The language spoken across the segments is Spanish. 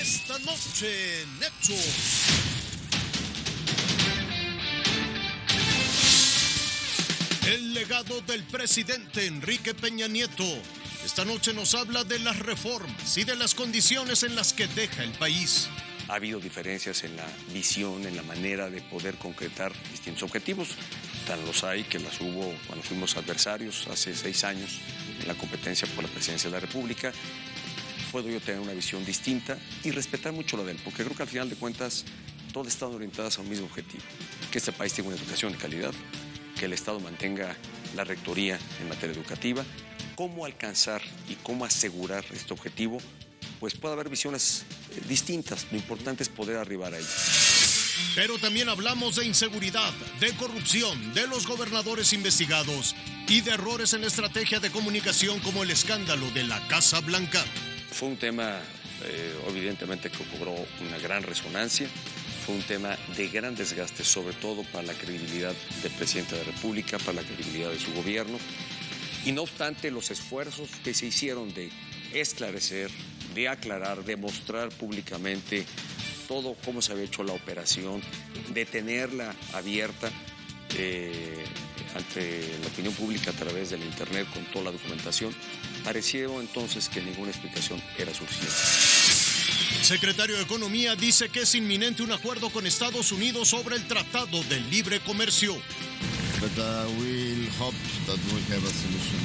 Esta noche, Neptune. El legado del presidente Enrique Peña Nieto. Esta noche nos habla de las reformas y de las condiciones en las que deja el país. Ha habido diferencias en la visión, en la manera de poder concretar distintos objetivos. Tan los hay que las hubo cuando fuimos adversarios hace 6 años en la competencia por la presidencia de la República. Puedo yo tener una visión distinta y respetar mucho la de él, porque creo que al final de cuentas todas están orientadas a un mismo objetivo, que este país tenga una educación de calidad, que el Estado mantenga la rectoría en materia educativa. Cómo alcanzar y cómo asegurar este objetivo, pues puede haber visiones distintas. Lo importante es poder arribar ahí. Pero también hablamos de inseguridad, de corrupción, de los gobernadores investigados y de errores en la estrategia de comunicación como el escándalo de la Casa Blanca. Fue un tema, evidentemente, que cobró una gran resonancia. Fue un tema de gran desgaste, sobre todo para la credibilidad del presidente de la República, para la credibilidad de su gobierno. Y no obstante, los esfuerzos que se hicieron de esclarecer, de aclarar, de mostrar públicamente todo cómo se había hecho la operación, de tenerla abierta ante la opinión pública a través del Internet con toda la documentación, pareció entonces que ninguna explicación era suficiente. El secretario de Economía dice que es inminente un acuerdo con Estados Unidos sobre el Tratado de Libre Comercio. But we'll hope that we have a solution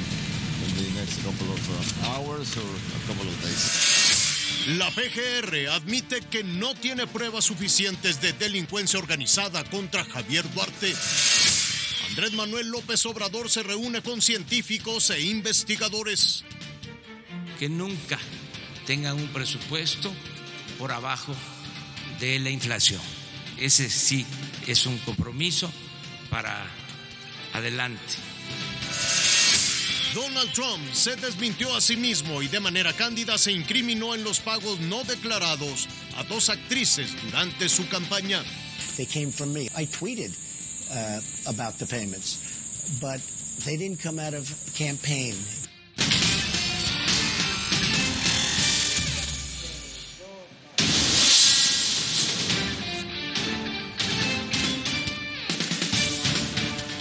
in the next couple of hours or a couple of days. La PGR admite que no tiene pruebas suficientes de delincuencia organizada contra Javier Duarte. Andrés Manuel López Obrador se reúne con científicos e investigadores. Que nunca tengan un presupuesto por abajo de la inflación. Ese sí es un compromiso para adelante. Donald Trump se desmintió a sí mismo y de manera cándida se incriminó en los pagos no declarados a 2 actrices durante su campaña. They came from me. I tweeted about the payments, but they didn't come out of campaign.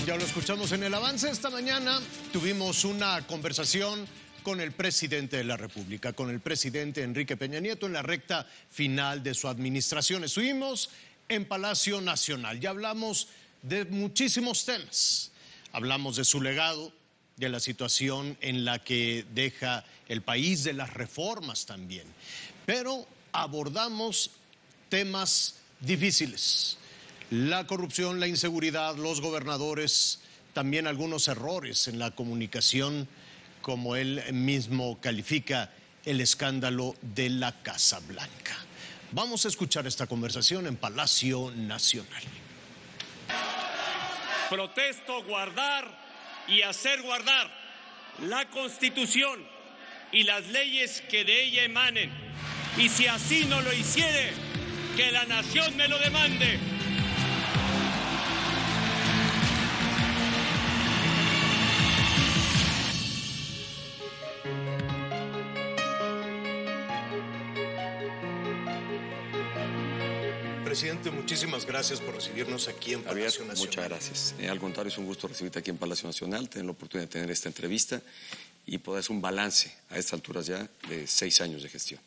Ya lo escuchamos en el avance. Esta mañana tuvimos una conversación con el presidente de la República, con el presidente Enrique Peña Nieto en la recta final de su administración. Estuvimos en Palacio Nacional. Ya hablamos de muchísimos temas. Hablamos de su legado, de la situación en la que deja el país, de las reformas también. Pero abordamos temas difíciles. La corrupción, la inseguridad, los gobernadores, también algunos errores en la comunicación, como él mismo califica el escándalo de la Casa Blanca. Vamos a escuchar esta conversación en Palacio Nacional. Protesto guardar y hacer guardar la Constitución y las leyes que de ella emanen. Y si así no lo hiciere, que la nación me lo demande. Presidente, muchísimas gracias por recibirnos aquí en Palacio Nacional. Muchas gracias. Al contrario, es un gusto recibirte aquí en Palacio Nacional, tener la oportunidad de tener esta entrevista y poder hacer un balance a estas alturas ya de 6 años de gestión.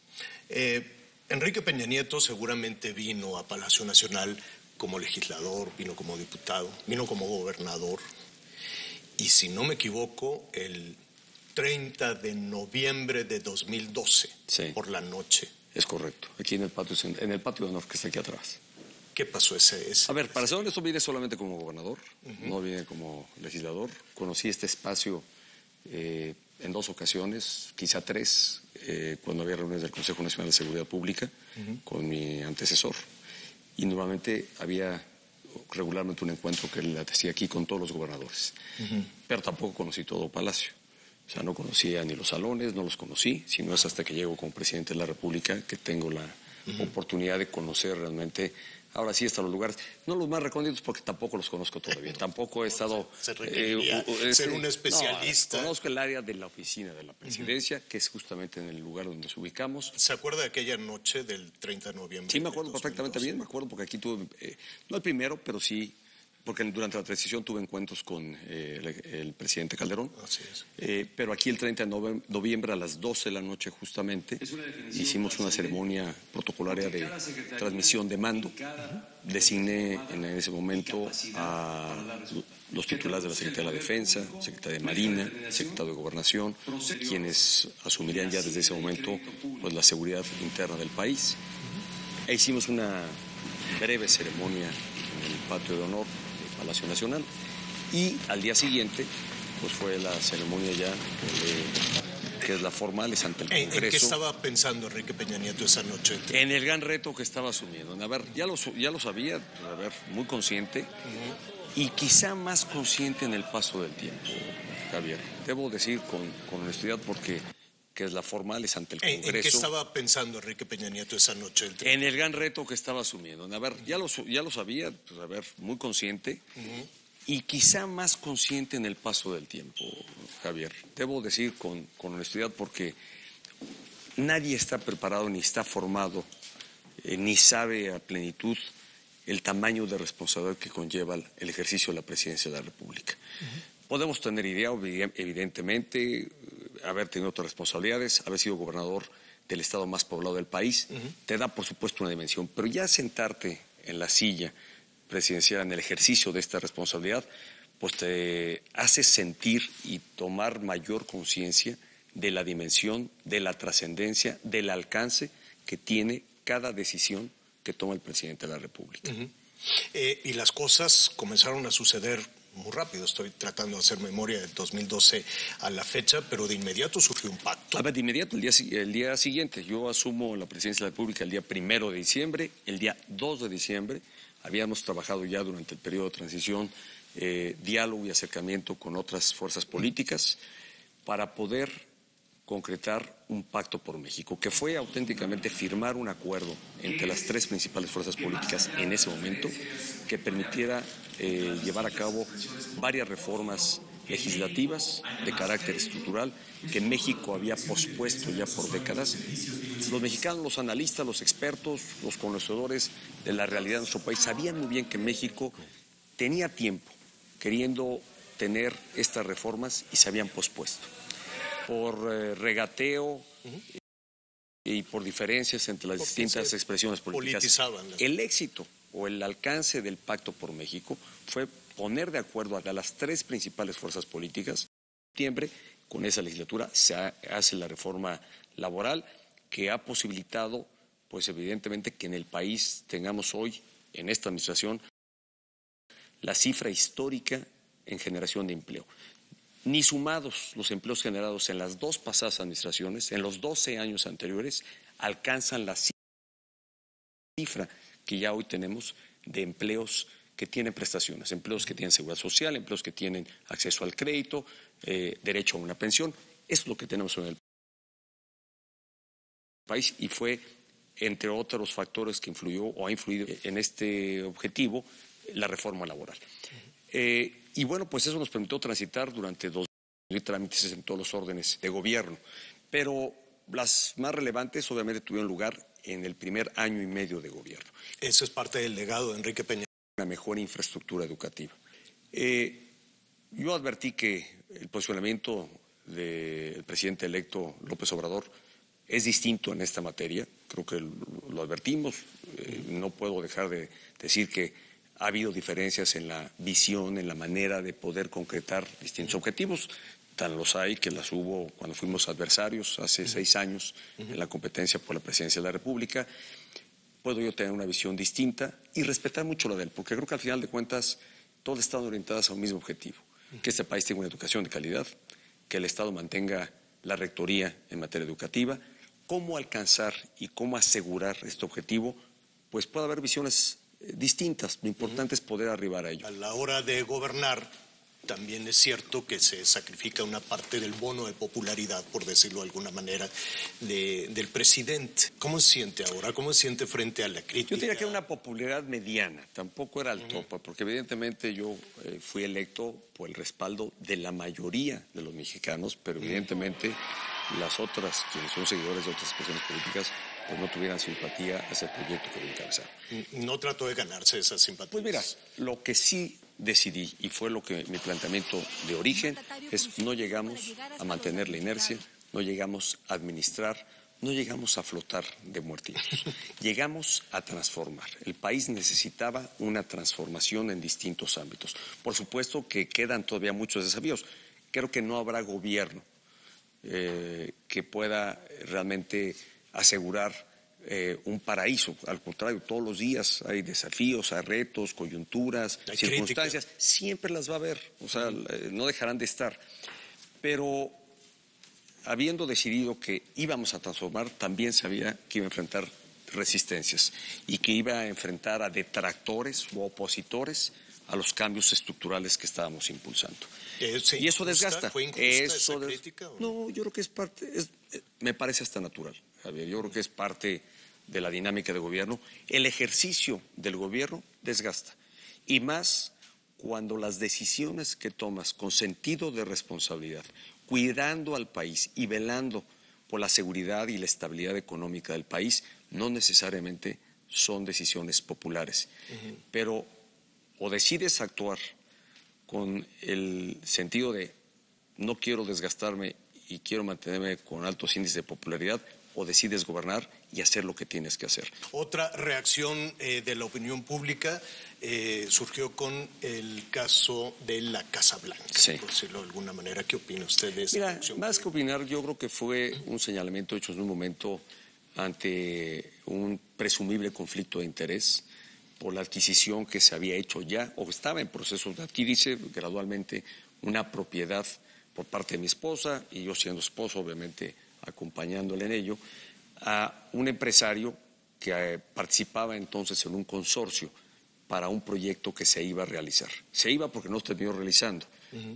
Enrique Peña Nieto seguramente vino a Palacio Nacional como legislador, vino como diputado, vino como gobernador. Y si no me equivoco, el 30 de noviembre de 2012, sí, por la noche. Es correcto, aquí en el patio de honor que está aquí atrás. ¿Qué pasó ese? A ver, para ser honesto, vine solamente como gobernador, no vine como legislador. Conocí este espacio en 2 ocasiones, quizá 3, cuando había reuniones del Consejo Nacional de Seguridad Pública con mi antecesor. Y normalmente había regularmente un encuentro que él hacía aquí con todos los gobernadores. Pero tampoco conocí todo Palacio. O sea, no conocía ni los salones, no los conocí, sino es hasta que llego como presidente de la República que tengo la oportunidad de conocer realmente Ahora sí están los lugares, no los más recónditos porque tampoco los conozco todavía, tampoco he estado... Se requeriría ser un especialista. No, conozco el área de la oficina de la presidencia, que es justamente en el lugar donde nos ubicamos. ¿Se acuerda de aquella noche del 30 de noviembre? Sí, me acuerdo perfectamente bien, me acuerdo porque aquí tuve, no el primero, pero sí, porque durante la transición tuve encuentros con el presidente Calderón. Así es. Pero aquí el 30 de noviembre a las 12 de la noche justamente hicimos una ceremonia protocolaria de transmisión de mando. Designé en ese momento a los titulares de la Secretaría de la Defensa, Secretaría de Marina, Secretario de Gobernación, quienes asumirían ya desde ese momento pues, la seguridad interna del país. E hicimos una breve ceremonia en el patio de honor del Palacio Nacional y al día siguiente pues fue la ceremonia ya que es la formal, es ante el Congreso. ¿En qué estaba pensando Enrique Peña Nieto esa noche? En el gran reto que estaba asumiendo. A ver, ya lo sabía, pues, a ver, muy consciente y quizá más consciente en el paso del tiempo, Javier. Debo decir con honestidad porque que es la formal, es ante el Congreso. ¿En qué estaba pensando Enrique Peña Nieto esa noche? En el gran reto que estaba asumiendo. A ver, ya lo sabía, pues, a ver, muy consciente y quizá más consciente en el paso del tiempo, Javier. Debo decir con honestidad porque nadie está preparado ni está formado ni sabe a plenitud el tamaño de responsabilidad que conlleva el ejercicio de la presidencia de la República. Podemos tener idea, evidentemente, haber tenido otras responsabilidades, haber sido gobernador del estado más poblado del país, te da por supuesto una dimensión, pero ya sentarte en la silla presidencial en el ejercicio de esta responsabilidad, pues te hace sentir y tomar mayor conciencia de la dimensión, de la trascendencia, del alcance que tiene cada decisión que toma el presidente de la República. Y las cosas comenzaron a suceder muy rápido. Estoy tratando de hacer memoria del 2012 a la fecha, pero de inmediato surgió un pacto. A ver, de inmediato, el día siguiente, yo asumo la presidencia de la República el día 1 de diciembre, el día 2 de diciembre, habíamos trabajado ya durante el periodo de transición, diálogo y acercamiento con otras fuerzas políticas para poder concretar un pacto por México, que fue auténticamente firmar un acuerdo entre las tres principales fuerzas políticas en ese momento que permitiera llevar a cabo varias reformas legislativas de carácter estructural que México había pospuesto ya por décadas. Los mexicanos, los analistas, los expertos, los conocedores de la realidad de nuestro país sabían muy bien que México tenía tiempo queriendo tener estas reformas y se habían pospuesto. Por regateo y por diferencias entre las distintas expresiones políticas. El éxito o el alcance del Pacto por México fue poner de acuerdo a las tres principales fuerzas políticas. En septiembre, con esa legislatura, se hace la reforma laboral que ha posibilitado, pues evidentemente, que en el país tengamos hoy, en esta administración, la cifra histórica en generación de empleo. Ni sumados los empleos generados en las dos pasadas administraciones, en los 12 años anteriores, alcanzan la cifra que ya hoy tenemos de empleos que tienen prestaciones, empleos que tienen seguridad social, empleos que tienen acceso al crédito, derecho a una pensión. Eso es lo que tenemos en el país y fue, entre otros factores que influyó o ha influido en este objetivo, la reforma laboral. Y bueno, pues eso nos permitió transitar durante 2.000 trámites en todos los órdenes de gobierno. Pero las más relevantes obviamente tuvieron lugar en el primer año y medio de gobierno. Eso es parte del legado de Enrique Peña. Una mejor infraestructura educativa. Yo advertí que el posicionamiento del presidente electo López Obrador es distinto en esta materia. Creo que lo advertimos. No puedo dejar de decir que ha habido diferencias en la visión, en la manera de poder concretar distintos objetivos. Tan los hay que las hubo cuando fuimos adversarios hace 6 años en la competencia por la presidencia de la República. Puedo yo tener una visión distinta y respetar mucho la de él, porque creo que al final de cuentas todas están orientadas a un mismo objetivo, que este país tenga una educación de calidad, que el Estado mantenga la rectoría en materia educativa. Cómo alcanzar y cómo asegurar este objetivo, pues puede haber visiones distintas. Lo importante es poder arribar a ello. A la hora de gobernar, también es cierto que se sacrifica una parte del bono de popularidad, por decirlo de alguna manera, del presidente. ¿Cómo se siente ahora? ¿Cómo se siente frente a la crítica? Yo diría que una popularidad mediana, tampoco era el tope, porque evidentemente yo fui electo por el respaldo de la mayoría de los mexicanos, pero evidentemente las otras, quienes son seguidores de otras expresiones políticas, pues no tuvieran simpatía hacia el proyecto que voy a encabezar. No trató de ganarse esas simpatías. Pues mira, lo que sí decidí, y fue lo que mi planteamiento de origen, es no llegamos a mantener la inercia, no llegamos a administrar, no llegamos a flotar de muertitos, llegamos a transformar. El país necesitaba una transformación en distintos ámbitos. Por supuesto que quedan todavía muchos desafíos. Creo que no habrá gobierno que pueda realmente asegurar un paraíso. Al contrario, todos los días hay desafíos, hay retos, coyunturas, hay circunstancias. Crítica. Siempre las va a haber, o sea, no dejarán de estar. Pero habiendo decidido que íbamos a transformar, también sabía que iba a enfrentar resistencias y que iba a enfrentar a detractores o opositores a los cambios estructurales que estábamos impulsando. Y eso desgasta. ¿Fue injusta esa crítica? No, yo creo que es parte, me parece hasta natural, Javier. Yo creo que es parte de la dinámica de gobierno. El ejercicio del gobierno desgasta. Y más cuando las decisiones que tomas con sentido de responsabilidad, cuidando al país y velando por la seguridad y la estabilidad económica del país, no necesariamente son decisiones populares. Pero o decides actuar con el sentido de no quiero desgastarme y quiero mantenerme con altos índices de popularidad, o decides gobernar y hacer lo que tienes que hacer. Otra reacción de la opinión pública surgió con el caso de la Casa Blanca, sí, por decirlo de alguna manera. ¿Qué opina usted de esa reacción? Más que opinar, yo creo que fue un señalamiento hecho en un momento ante un presumible conflicto de interés por la adquisición que se había hecho ya, o estaba en proceso de adquirirse gradualmente, una propiedad por parte de mi esposa, y yo siendo esposo, obviamente, acompañándole en ello, a un empresario que participaba entonces en un consorcio para un proyecto que se iba a realizar. Se iba porque no se terminó realizando,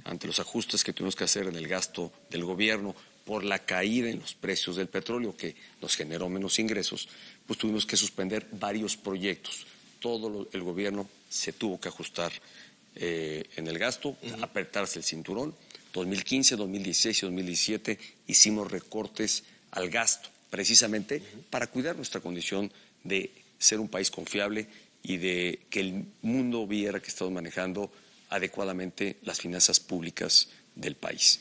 ante los ajustes que tuvimos que hacer en el gasto del gobierno por la caída en los precios del petróleo que nos generó menos ingresos, pues tuvimos que suspender varios proyectos. Todo el gobierno se tuvo que ajustar en el gasto, apretarse el cinturón. 2015, 2016 y 2017 hicimos recortes al gasto, precisamente para cuidar nuestra condición de ser un país confiable y de que el mundo viera que estamos manejando adecuadamente las finanzas públicas del país.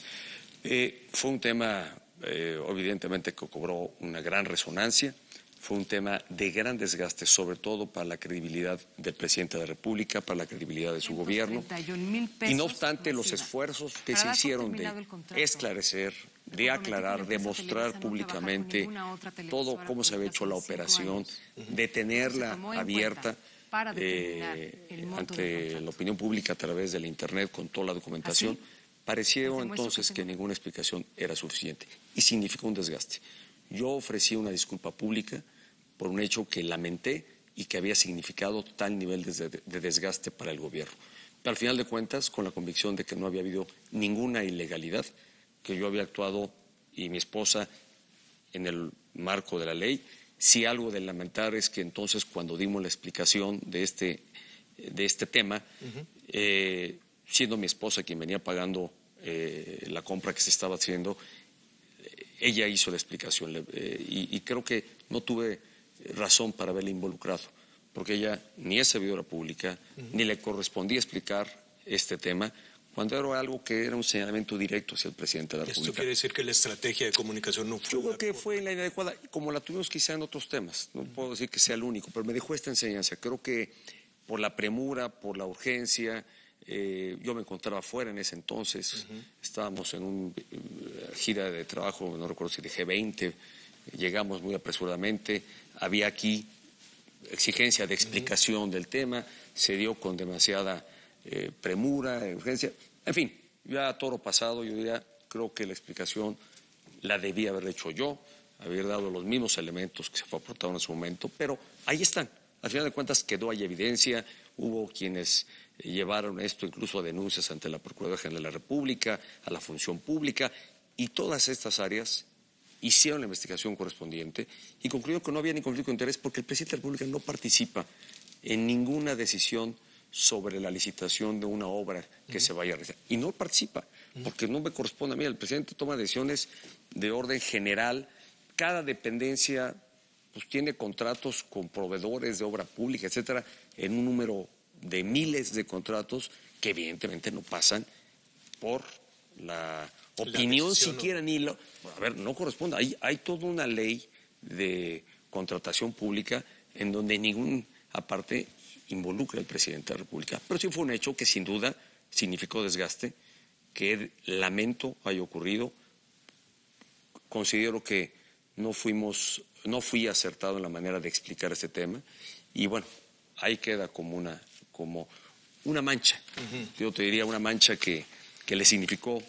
Fue un tema, evidentemente, que cobró una gran resonancia. Fue un tema de gran desgaste, sobre todo para la credibilidad del presidente de la República, para la credibilidad de su gobierno. Y no obstante, los esfuerzos que se hicieron de esclarecer, de aclarar, de mostrar públicamente todo cómo se había hecho la operación, de tenerla abierta ante la opinión pública a través de la Internet con toda la documentación, pareció entonces que ninguna explicación era suficiente y significó un desgaste. Yo ofrecí una disculpa pública por un hecho que lamenté y que había significado tal nivel de desgaste para el gobierno. Pero al final de cuentas, con la convicción de que no había habido ninguna ilegalidad, que yo había actuado y mi esposa en el marco de la ley. Sí, algo de lamentar es que entonces cuando dimos la explicación de este tema, siendo mi esposa quien venía pagando la compra que se estaba haciendo, ella hizo la explicación y creo que no tuve razón para haberla involucrado, porque ella ni es servidora pública, ni le correspondía explicar este tema, cuando era algo que era un señalamiento directo hacia el presidente de la República. ¿Esto quiere decir que la estrategia de comunicación no fue? Yo creo que fue la inadecuada, como la tuvimos quizá en otros temas, no puedo decir que sea el único, pero me dejó esta enseñanza. Creo que por la premura, por la urgencia, yo me encontraba fuera en ese entonces, estábamos en una gira de trabajo, no recuerdo si de G20, llegamos muy apresuradamente, había aquí exigencia de explicación del tema, se dio con demasiada premura, urgencia, en fin, ya toro pasado, yo diría, creo que la explicación la debía haber hecho yo, haber dado los mismos elementos que se aportaron en su momento, pero ahí están, al final de cuentas quedó ahí evidencia, hubo quienes llevaron esto incluso a denuncias ante la Procuraduría General de la República, a la Función Pública, y todas estas áreas hicieron la investigación correspondiente y concluyeron que no había ni conflicto de interés porque el presidente de la República no participa en ninguna decisión sobre la licitación de una obra que se vaya a realizar. Y no participa, porque no me corresponde a mí. El presidente toma decisiones de orden general. Cada dependencia pues tiene contratos con proveedores de obra pública, etcétera, en un número de miles de contratos que evidentemente no pasan por la opinión siquiera ni lo... A ver, no corresponde. Hay toda una ley de contratación pública en donde ninguna parte involucra al presidente de la República. Pero sí fue un hecho que sin duda significó desgaste, que lamento haya ocurrido. Considero que no fui acertado en la manera de explicar este tema y bueno, ahí queda como una mancha. Yo te diría una mancha que le significó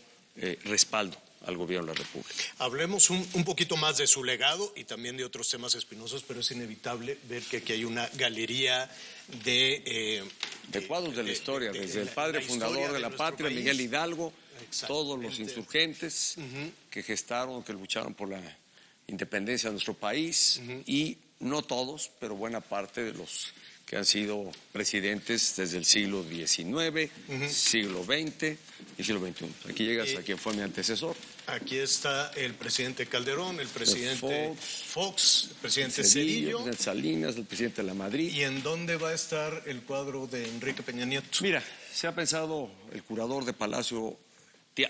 respaldo al gobierno de la República. Hablemos un poquito más de su legado y también de otros temas espinosos, pero es inevitable ver que aquí hay una galería de cuadros de la historia, desde el padre fundador de la patria, Miguel Hidalgo, todos los insurgentes que gestaron, que lucharon por la independencia de nuestro país, y no todos, pero buena parte de los que han sido presidentes desde el siglo XIX, siglo XX y siglo XXI. Aquí llegas a quien fue mi antecesor. Aquí está el presidente Calderón, el presidente Fox, el presidente Zedillo, el Salinas, el presidente de la Madrid. ¿Y en dónde va a estar el cuadro de Enrique Peña Nieto? Mira, se ha pensado el curador de Palacio.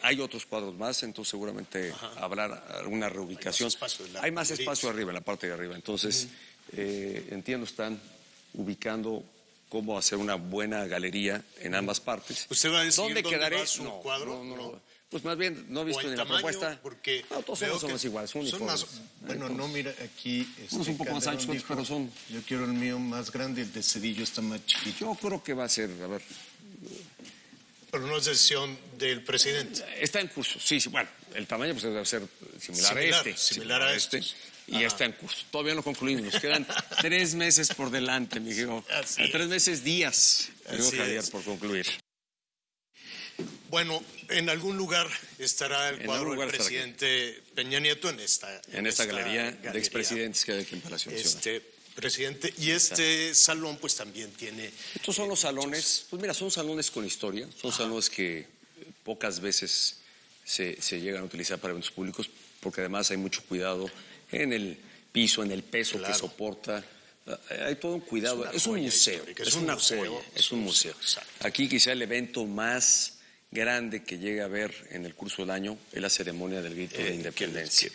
Hay otros cuadros más, entonces seguramente habrá alguna reubicación. Hay más espacio arriba, en la parte de arriba. Entonces, entiendo, están ubicando cómo hacer una buena galería en ambas partes. ¿Usted va a decir dónde quedará su cuadro? No. Pues más bien, no he visto ni la propuesta. Porque no, todos somos iguales, son uniformes. Bueno, no, mira, aquí... Unos un poco más anchos, pero son... Yo quiero el mío más grande, el de Zedillo está más chiquito. Yo creo que va a ser, a ver... Pero no es decisión del presidente. Está en curso, sí, bueno, el tamaño pues debe ser similar a este. Y está en curso. Todavía no concluimos, nos quedan 3 meses por delante, mi hijo. 3 meses, días, digo Javier, por concluir. Bueno, en algún lugar estará el cuadro del presidente Peña Nieto en esta galería de expresidentes que hay aquí en Palacio Nacional. Presidente, y este salón pues también tiene... Estos son los salones, pues mira, son salones con historia, son salones que pocas veces se llegan a utilizar para eventos públicos, porque además hay mucho cuidado en el piso, en el peso que soporta, hay todo un cuidado, es un museo, es un museo. Aquí quizá el evento más grande que llega a haber en el curso del año es la ceremonia del grito de independencia.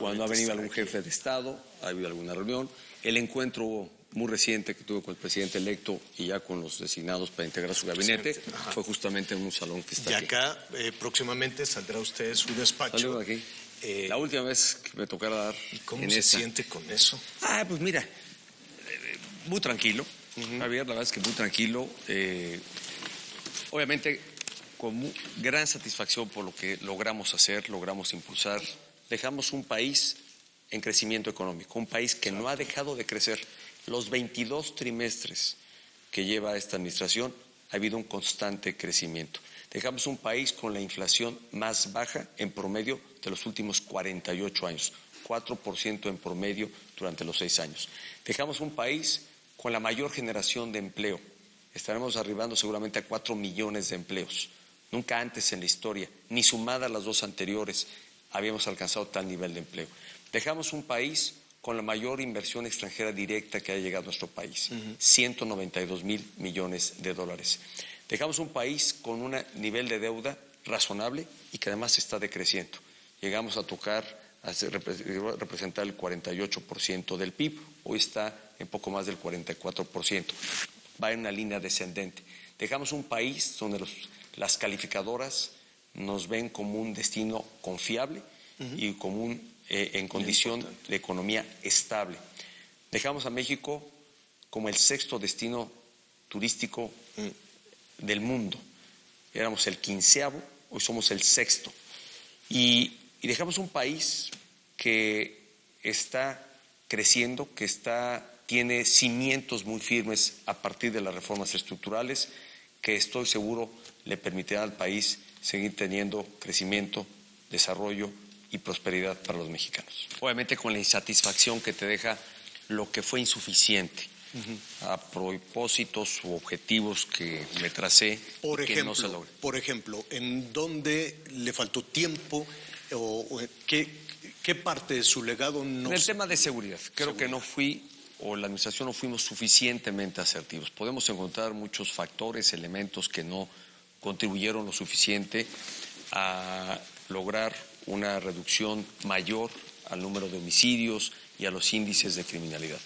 Cuando ha venido algún jefe de Estado, ha habido alguna reunión. El encuentro muy reciente que tuve con el presidente electo y ya con los designados para integrar su gabinete fue justamente en un salón que está aquí. Y acá próximamente saldrá usted de su despacho. Salgo de aquí. La última vez que me tocara dar. ¿Y cómo se siente con eso? Pues mira, muy tranquilo, Javier, la verdad es que muy tranquilo. Obviamente con gran satisfacción por lo que logramos hacer, logramos impulsar. Dejamos un país en crecimiento económico, un país que no ha dejado de crecer. Los 22 trimestres que lleva esta administración ha habido un constante crecimiento. Dejamos un país con la inflación más baja en promedio de los últimos 48 años, 4% en promedio durante los 6 años. Dejamos un país con la mayor generación de empleo. Estaremos arribando seguramente a 4 millones de empleos. Nunca antes en la historia, ni sumadas las 2 anteriores, habíamos alcanzado tal nivel de empleo. Dejamos un país con la mayor inversión extranjera directa que ha llegado a nuestro país, 192,000 millones de dólares. Dejamos un país con un nivel de deuda razonable y que además está decreciendo. Llegamos a representar el 48% del PIB, hoy está en poco más del 44%. Va en una línea descendente. Dejamos un país donde las calificadoras nos ven como un destino confiable y como en condición de economía estable. Dejamos a México como el 6º destino turístico del mundo. Éramos el 15º, hoy somos el 6º. Y dejamos un país que está creciendo, tiene cimientos muy firmes a partir de las reformas estructurales, que estoy seguro le permitirá al país seguir teniendo crecimiento, desarrollo y prosperidad para los mexicanos. Obviamente con la insatisfacción que te deja lo que fue insuficiente a propósitos u objetivos que me tracé y que no se logran. Por ejemplo, ¿en dónde le faltó tiempo o qué parte de su legado no? En el tema de seguridad, creo que no fui o la administración no fuimos suficientemente asertivos. Podemos encontrar muchos factores, elementos que no contribuyeron lo suficiente a lograr una reducción mayor al número de homicidios y a los índices de criminalidad.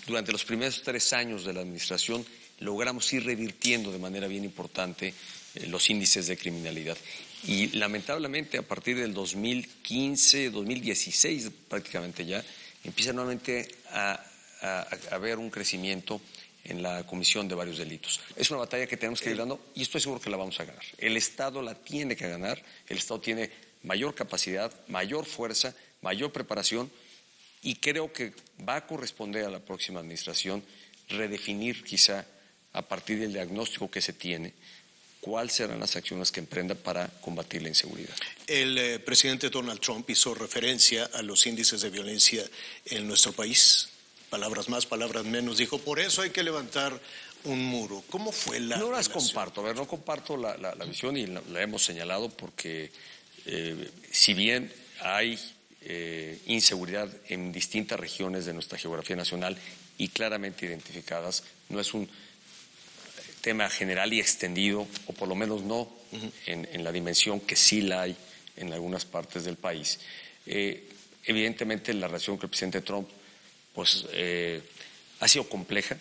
Durante los primeros 3 años de la administración logramos ir revirtiendo de manera bien importante los índices de criminalidad. Y lamentablemente a partir del 2015, 2016 prácticamente ya, empieza nuevamente a haber un crecimiento en la comisión de varios delitos. Es una batalla que tenemos que ir dando y estoy seguro que la vamos a ganar. El Estado la tiene que ganar, el Estado tiene mayor capacidad, mayor fuerza, mayor preparación y creo que va a corresponder a la próxima administración redefinir quizá a partir del diagnóstico que se tiene cuáles serán las acciones que emprenda para combatir la inseguridad. El presidente Donald Trump hizo referencia a los índices de violencia en nuestro país. Palabras más, palabras menos. Dijo, por eso hay que levantar un muro. ¿Cómo fue la No las relación? comparto. A ver, no comparto la visión y la hemos señalado porque si bien hay inseguridad en distintas regiones de nuestra geografía nacional y claramente identificadas, no es un tema general y extendido, o por lo menos no en la dimensión que sí la hay en algunas partes del país. Evidentemente la relación con el presidente Trump pues ha sido compleja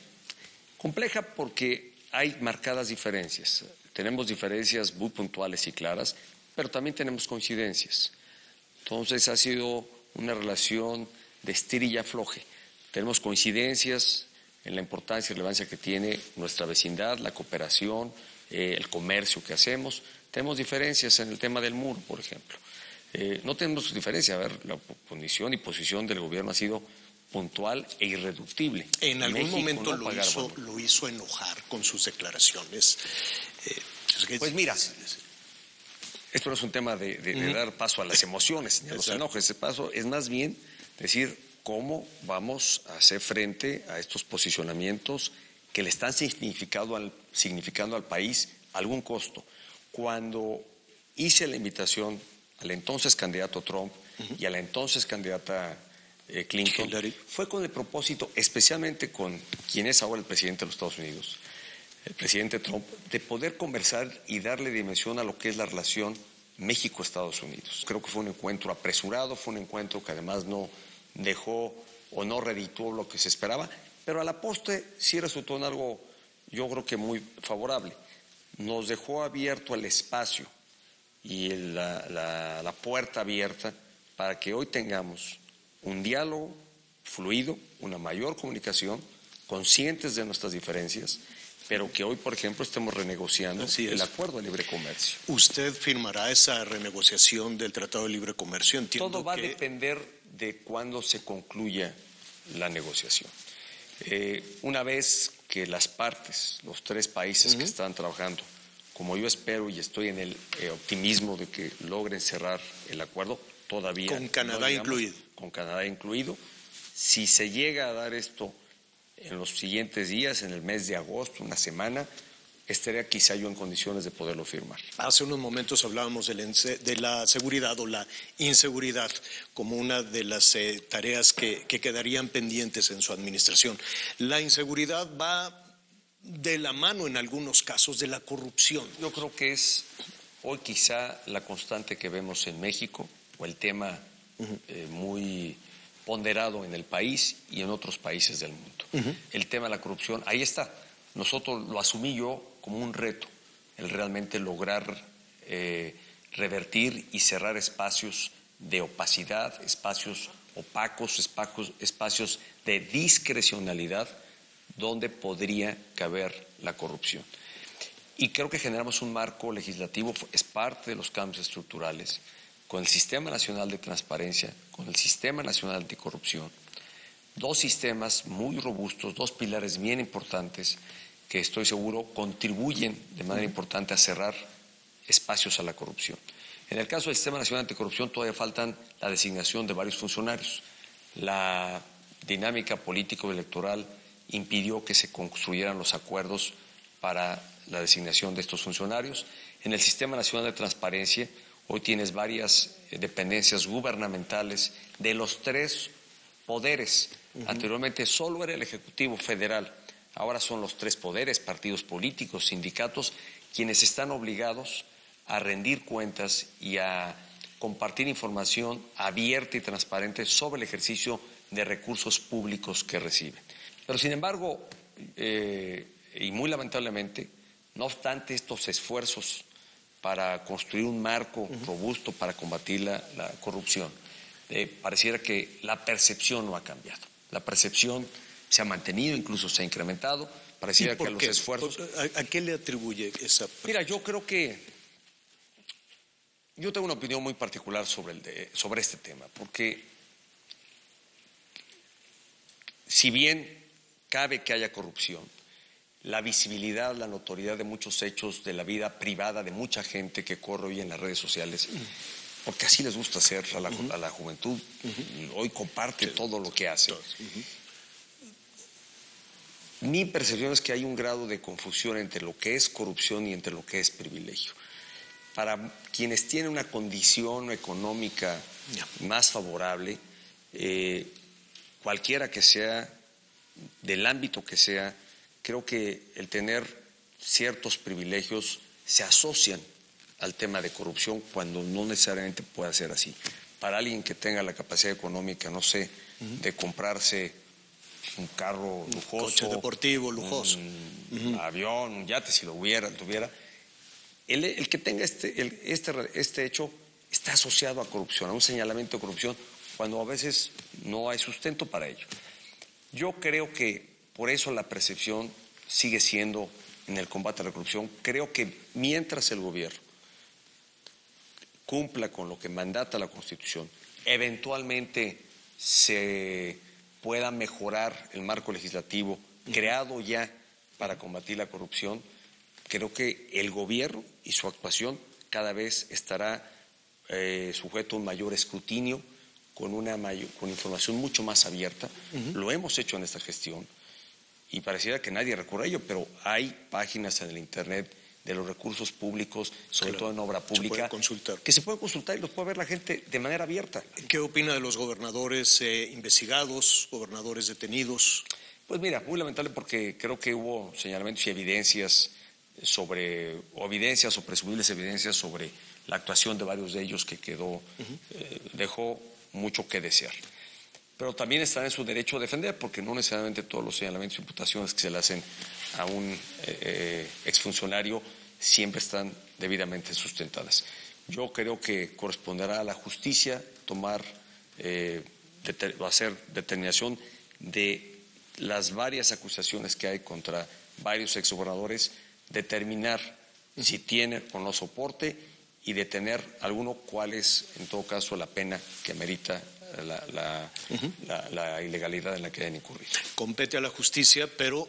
porque hay marcadas diferencias. Tenemos diferencias muy puntuales y claras, pero también tenemos coincidencias. Entonces ha sido una relación de estira y afloje. Tenemos coincidencias en la importancia y relevancia que tiene nuestra vecindad, la cooperación, el comercio que hacemos. Tenemos diferencias en el tema del muro, por ejemplo. No tenemos diferencia. A ver, la condición y posición del gobierno ha sido puntual e irreductible. En algún México momento no lo hizo enojar con sus declaraciones. Pues mira, esto no es un tema de dar paso a las emociones ni a los enojos. Ese paso es más bien decir cómo vamos a hacer frente a estos posicionamientos que le están significando al país algún costo. Cuando hice la invitación al entonces candidato Trump y a la entonces candidata Clinton, fue con el propósito, especialmente con quien es ahora el presidente de los Estados Unidos, el presidente Trump, de poder conversar y darle dimensión a lo que es la relación México-Estados Unidos. Creo que fue un encuentro apresurado, fue un encuentro que además no dejó o no redituó lo que se esperaba, pero a la postre sí resultó en algo, yo creo que muy favorable. Nos dejó abierto el espacio y la puerta abierta para que hoy tengamos un diálogo fluido, una mayor comunicación, conscientes de nuestras diferencias, pero que hoy, por ejemplo, estemos renegociando el acuerdo de libre comercio. ¿Usted firmará esa renegociación del Tratado de Libre Comercio? Entiendo todo va a depender de cuándo se concluya la negociación. Una vez que las partes, los 3 países que están trabajando, como yo espero y estoy en el optimismo de que logren cerrar el acuerdo, todavía con Canadá incluido. Con Canadá incluido. Si se llega a dar esto en los siguientes días, en el mes de agosto, una semana, estaría quizá yo en condiciones de poderlo firmar. Hace unos momentos hablábamos de la seguridad o la inseguridad como una de las tareas que quedarían pendientes en su administración. La inseguridad va de la mano en algunos casos de la corrupción. Yo creo que es hoy quizá la constante que vemos en México o el tema muy ponderado en el país y en otros países del mundo. El tema de la corrupción, ahí está. Nosotros lo asumí yo como un reto, el realmente lograr revertir y cerrar espacios de opacidad, espacios opacos, espacios de discrecionalidad donde podría caber la corrupción. Y creo que generamos un marco legislativo, es parte de los cambios estructurales, con el Sistema Nacional de Transparencia, con el Sistema Nacional Anticorrupción, 2 sistemas muy robustos, 2 pilares bien importantes que estoy seguro contribuyen de manera importante a cerrar espacios a la corrupción. En el caso del Sistema Nacional Anticorrupción todavía faltan la designación de varios funcionarios. La dinámica político-electoral impidió que se construyeran los acuerdos para la designación de estos funcionarios. En el Sistema Nacional de Transparencia hoy tienes varias dependencias gubernamentales de los 3 poderes. Anteriormente solo era el Ejecutivo Federal, ahora son los 3 poderes, partidos políticos, sindicatos, quienes están obligados a rendir cuentas y a compartir información abierta y transparente sobre el ejercicio de recursos públicos que reciben. Pero sin embargo, y muy lamentablemente, no obstante estos esfuerzos para construir un marco robusto para combatir la corrupción, pareciera que la percepción no ha cambiado. La percepción se ha mantenido, incluso se ha incrementado. Pareciera que los esfuerzos... ¿A qué le atribuye esa percepción? Mira, yo creo que... Yo tengo una opinión muy particular sobre este tema, porque si bien cabe que haya corrupción, la visibilidad, la notoriedad de muchos hechos de la vida privada de mucha gente que corre hoy en las redes sociales, porque así les gusta hacer a la juventud, hoy comparte todo lo que hace. Mi percepción es que hay un grado de confusión entre lo que es corrupción y entre lo que es privilegio. Para quienes tienen una condición económica más favorable, cualquiera que sea, del ámbito que sea, creo que el tener ciertos privilegios se asocian al tema de corrupción cuando no necesariamente puede ser así. Para alguien que tenga la capacidad económica, no sé, de comprarse un carro lujoso, un coche deportivo lujoso, un avión, un yate, si lo tuviera, el que tenga este hecho está asociado a corrupción, a un señalamiento de corrupción, cuando a veces no hay sustento para ello. Yo creo que por eso la percepción sigue siendo en el combate a la corrupción. Creo que mientras el gobierno cumpla con lo que mandata la Constitución, eventualmente se pueda mejorar el marco legislativo creado ya para combatir la corrupción, creo que el gobierno y su actuación cada vez estará sujeto a un mayor escrutinio, con información mucho más abierta. Lo hemos hecho en esta gestión y pareciera que nadie recurre a ello, pero hay páginas en el Internet de los recursos públicos, sobre todo en obra pública, que se pueden consultar y los puede ver la gente de manera abierta. ¿Qué opina de los gobernadores investigados, gobernadores detenidos? Pues mira, muy lamentable, porque creo que hubo señalamientos y evidencias o presumibles evidencias sobre la actuación de varios de ellos que dejó mucho que desear. Pero también están en su derecho a defender, porque no necesariamente todos los señalamientos e imputaciones que se le hacen a un exfuncionario siempre están debidamente sustentadas. Yo creo que corresponderá a la justicia hacer determinación de las varias acusaciones que hay contra varios exgobernadores, determinar si tiene o no soporte y detener alguno cuál es, en todo caso, la pena que amerita la ilegalidad en la que hayan incurrido. Compete a la justicia, pero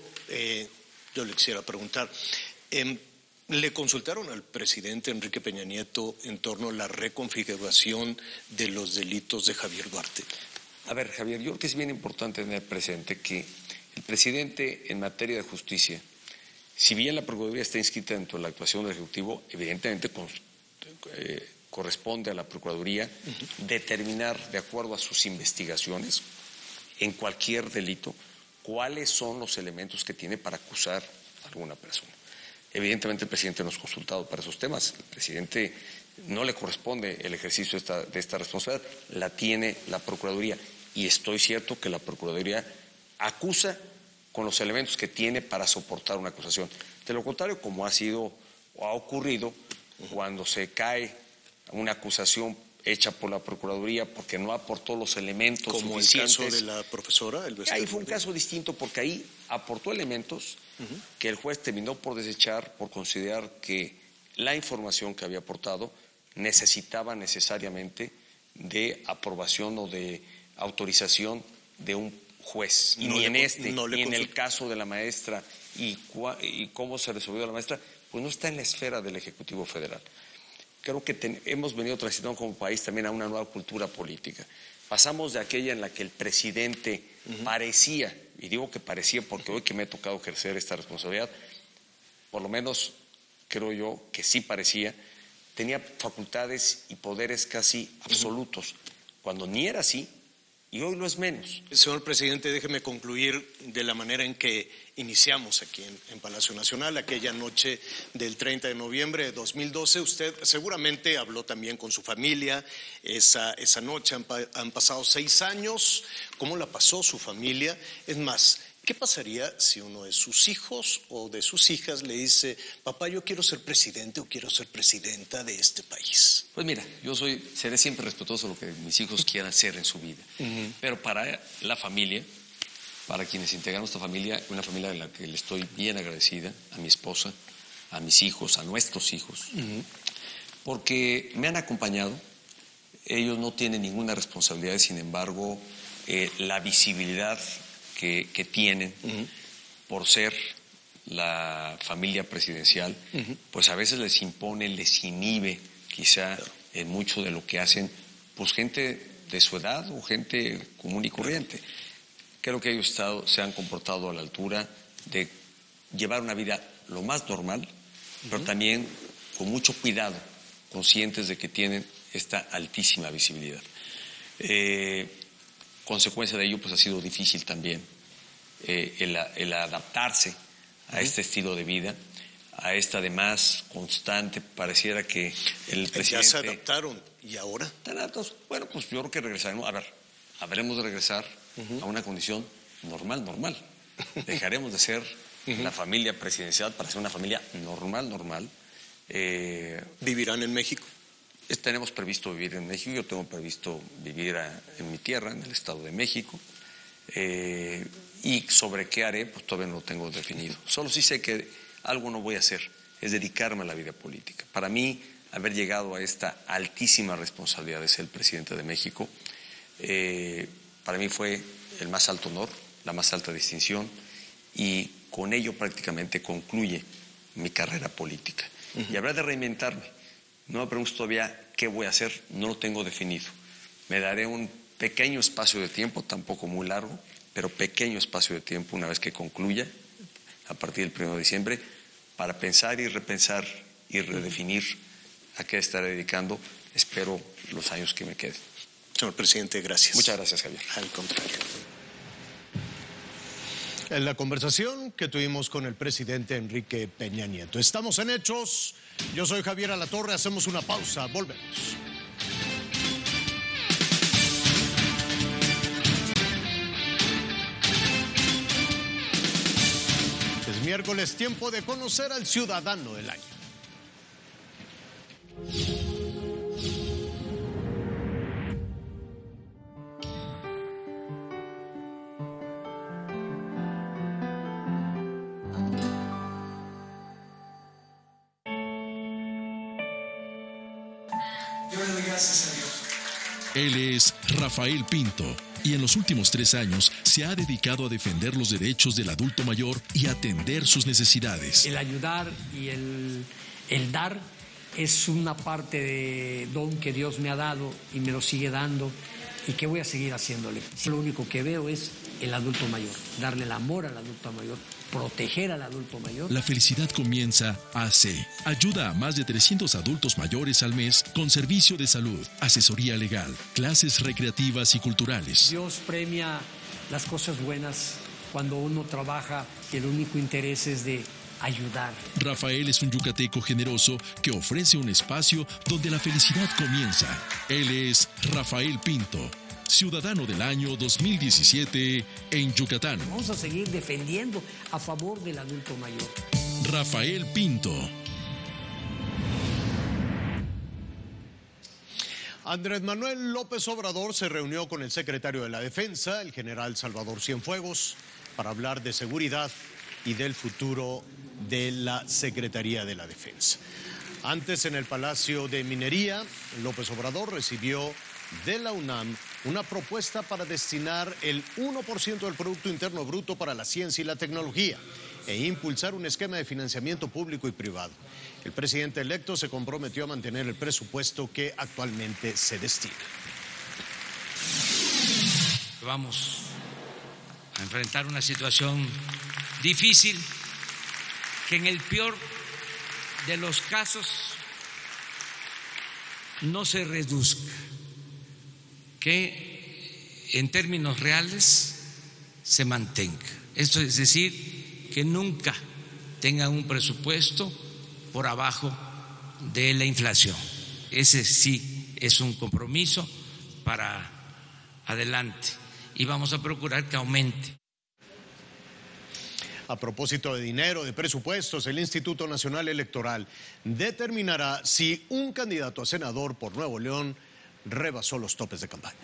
yo le quisiera preguntar, ¿le consultaron al presidente Enrique Peña Nieto en torno a la reconfiguración de los delitos de Javier Duarte? A ver, Javier, yo creo que es bien importante tener presente que el presidente en materia de justicia, si bien la Procuraduría está inscrita dentro de la actuación del Ejecutivo, evidentemente corresponde a la Procuraduría determinar, de acuerdo a sus investigaciones, en cualquier delito, cuáles son los elementos que tiene para acusar a alguna persona. Evidentemente el presidente no es consultado para esos temas. El presidente no le corresponde el ejercicio de esta responsabilidad, la tiene la Procuraduría. Y estoy cierto que la Procuraduría acusa con los elementos que tiene para soportar una acusación. De lo contrario, como ha sido o ha ocurrido cuando se cae una acusación hecha por la Procuraduría porque no aportó los elementos suficientes. Como el caso de la profesora. Ahí fue un caso distinto, porque ahí aportó elementos que el juez terminó por desechar, por considerar que la información que había aportado necesitaba necesariamente de aprobación o de autorización de un juez. Y ni en el caso de la maestra y cómo se resolvió la maestra, pues no está en la esfera del Ejecutivo Federal. Creo que hemos venido transitando como país también a una nueva cultura política. Pasamos de aquella en la que el presidente parecía, y digo que parecía porque hoy que me ha tocado ejercer esta responsabilidad, por lo menos creo yo que sí parecía, tenía facultades y poderes casi absolutos, cuando ni era así, y hoy lo es menos. Señor presidente, déjeme concluir de la manera en que iniciamos aquí en Palacio Nacional, aquella noche del 30 de noviembre de 2012. Usted seguramente habló también con su familia esa noche. Han pasado 6 años. ¿Cómo la pasó su familia? Es más, ¿qué pasaría si uno de sus hijos o de sus hijas le dice, papá, yo quiero ser presidente o quiero ser presidenta de este país? Pues mira, seré siempre respetuoso de lo que mis hijos quieran ser en su vida. Pero para la familia, para quienes integramos esta familia, una familia de la que le estoy bien agradecida, a mi esposa, a mis hijos, a nuestros hijos, porque me han acompañado. Ellos no tienen ninguna responsabilidad, sin embargo, la visibilidad que tienen por ser la familia presidencial, pues a veces les impone, les inhibe quizá en mucho de lo que hacen pues gente de su edad o gente común y corriente. Creo que ellos se han comportado a la altura de llevar una vida lo más normal, pero también con mucho cuidado, conscientes de que tienen esta altísima visibilidad. Consecuencia de ello, pues ha sido difícil también el adaptarse a este estilo de vida, a esta además constante, pareciera que el presidente... Ya se adaptaron, ¿y ahora? ¿Están adaptados? Bueno, pues yo creo que regresaremos, habremos de regresar a una condición normal. Dejaremos de ser la familia presidencial para ser una familia normal. ¿Vivirán en México? Tenemos previsto vivir en México, yo tengo previsto vivir en mi tierra, en el Estado de México, y sobre qué haré, pues todavía no lo tengo definido. Solo sí sé que algo no voy a hacer, es dedicarme a la vida política. Para mí, haber llegado a esta altísima responsabilidad de ser el presidente de México, para mí fue el más alto honor, la más alta distinción, y con ello prácticamente concluye mi carrera política. Y habrá de reinventarme. No me pregunto todavía qué voy a hacer, no lo tengo definido. Me daré un pequeño espacio de tiempo, tampoco muy largo, pero pequeño espacio de tiempo una vez que concluya, a partir del 1 de diciembre, para pensar y repensar y redefinir a qué estaré dedicando, espero, los años que me queden. Señor presidente, gracias. Muchas gracias, Javier. Al contrario. En la conversación que tuvimos con el presidente Enrique Peña Nieto. Estamos en Hechos. Yo soy Javier Alatorre. Hacemos una pausa. Volvemos. Es miércoles, tiempo de conocer al ciudadano del año. Él es Rafael Pinto y en los últimos 3 años se ha dedicado a defender los derechos del adulto mayor y atender sus necesidades. El ayudar y el dar es una parte de don que Dios me ha dado y me lo sigue dando y que voy a seguir haciéndole. Lo único que veo es el adulto mayor, darle el amor al adulto mayor, proteger al adulto mayor. La felicidad comienza AC. Ayuda a más de 300 adultos mayores al mes con servicio de salud, asesoría legal, clases recreativas y culturales. Dios premia las cosas buenas cuando uno trabaja y el único interés es de ayudar. Rafael es un yucateco generoso que ofrece un espacio donde la felicidad comienza. Él es Rafael Pinto, Ciudadano del Año 2017 en Yucatán. Vamos a seguir defendiendo a favor del adulto mayor. Rafael Pinto. Andrés Manuel López Obrador se reunió con el secretario de la Defensa, el general Salvador Cienfuegos, para hablar de seguridad y del futuro de la Secretaría de la Defensa. Antes, en el Palacio de Minería, López Obrador recibió de la UNAM una propuesta para destinar el 1% del Producto Interno Bruto para la ciencia y la tecnología. e impulsar un esquema de financiamiento público y privado. El presidente electo se comprometió a mantener el presupuesto que actualmente se destina. Vamos a enfrentar una situación difícil que en el peor de los casos no se reduzca, que en términos reales se mantenga. Esto es decir, que nunca tengan un presupuesto por abajo de la inflación. Ese sí es un compromiso para adelante y vamos a procurar que aumente. A propósito de dinero, de presupuestos, el Instituto Nacional Electoral determinará si un candidato a senador por Nuevo León rebasó los topes de campaña.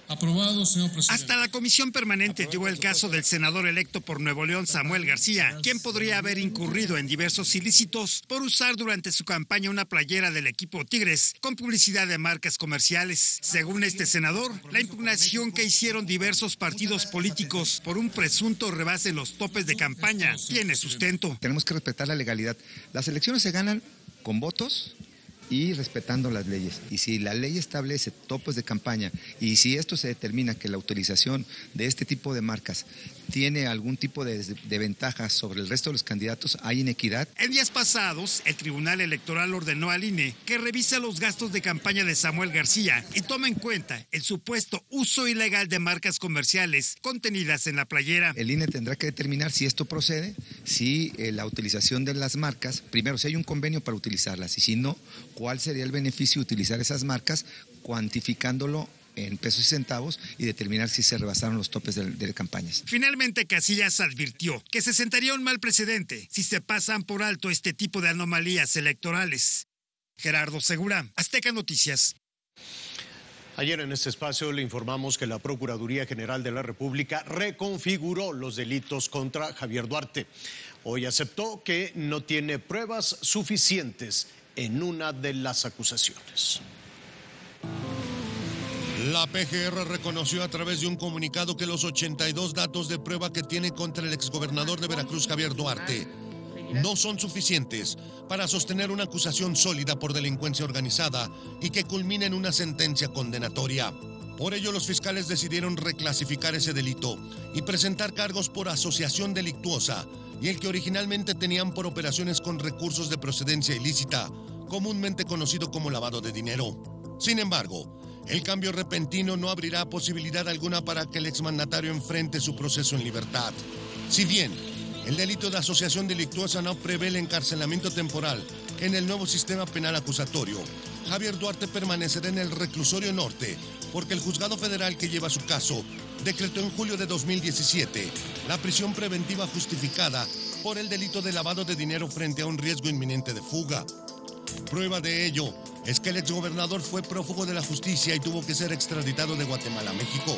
Aprobado, señor presidente. Hasta la comisión permanente llegó el caso del senador electo por Nuevo León, Samuel García, quien podría haber incurrido en diversos ilícitos por usar durante su campaña una playera del equipo Tigres con publicidad de marcas comerciales. Según este senador, la impugnación que hicieron diversos partidos políticos por un presunto rebase en los topes de campaña tiene sustento. Tenemos que respetar la legalidad. Las elecciones se ganan con votos y respetando las leyes. Y si la ley establece topes de campaña y si esto se determina que la utilización de este tipo de marcas tiene algún tipo de ventaja sobre el resto de los candidatos, hay inequidad. En días pasados, el Tribunal Electoral ordenó al INE que revise los gastos de campaña de Samuel García y tome en cuenta el supuesto uso ilegal de marcas comerciales contenidas en la playera. El INE tendrá que determinar si esto procede, si la utilización de las marcas, primero, si hay un convenio para utilizarlas y si no, cuál sería el beneficio de utilizar esas marcas, cuantificándolo en pesos y centavos y determinar si se rebasaron los topes de campañas. Finalmente, Casillas advirtió que se sentaría un mal precedente si se pasan por alto este tipo de anomalías electorales. Gerardo Segura, Azteca Noticias. Ayer en este espacio le informamos que la Procuraduría General de la República reconfiguró los delitos contra Javier Duarte. Hoy aceptó que no tiene pruebas suficientes en una de las acusaciones. La PGR reconoció a través de un comunicado que los 82 datos de prueba que tiene contra el exgobernador de Veracruz, Javier Duarte, no son suficientes para sostener una acusación sólida por delincuencia organizada y que culmine en una sentencia condenatoria. Por ello, los fiscales decidieron reclasificar ese delito y presentar cargos por asociación delictuosa y el que originalmente tenían por operaciones con recursos de procedencia ilícita, comúnmente conocido como lavado de dinero. Sin embargo, el cambio repentino no abrirá posibilidad alguna para que el exmandatario enfrente su proceso en libertad. Si bien el delito de asociación delictuosa no prevé el encarcelamiento temporal en el nuevo sistema penal acusatorio, Javier Duarte permanecerá en el reclusorio norte porque el juzgado federal que lleva su caso decretó en julio de 2017 la prisión preventiva justificada por el delito de lavado de dinero frente a un riesgo inminente de fuga. Prueba de ello es que el exgobernador fue prófugo de la justicia y tuvo que ser extraditado de Guatemala a México.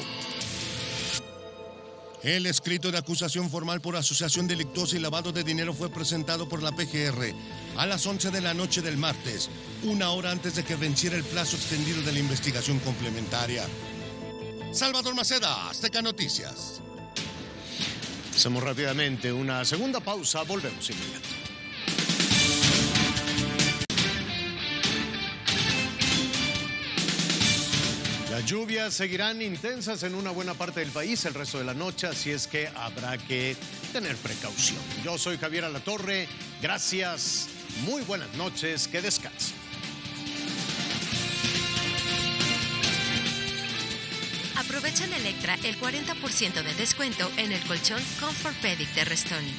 El escrito de acusación formal por asociación delictuosa y lavado de dinero fue presentado por la PGR a las 11 de la noche del martes, una hora antes de que venciera el plazo extendido de la investigación complementaria. Salvador Maceda, Azteca Noticias. Hacemos rápidamente una segunda pausa, volvemos inmediato. Las lluvias seguirán intensas en una buena parte del país el resto de la noche, así es que habrá que tener precaución. Yo soy Javier Alatorre, gracias, muy buenas noches, que descansen. Aprovecha en Electra el 40% de descuento en el colchón Comfort Pedic de Restoni.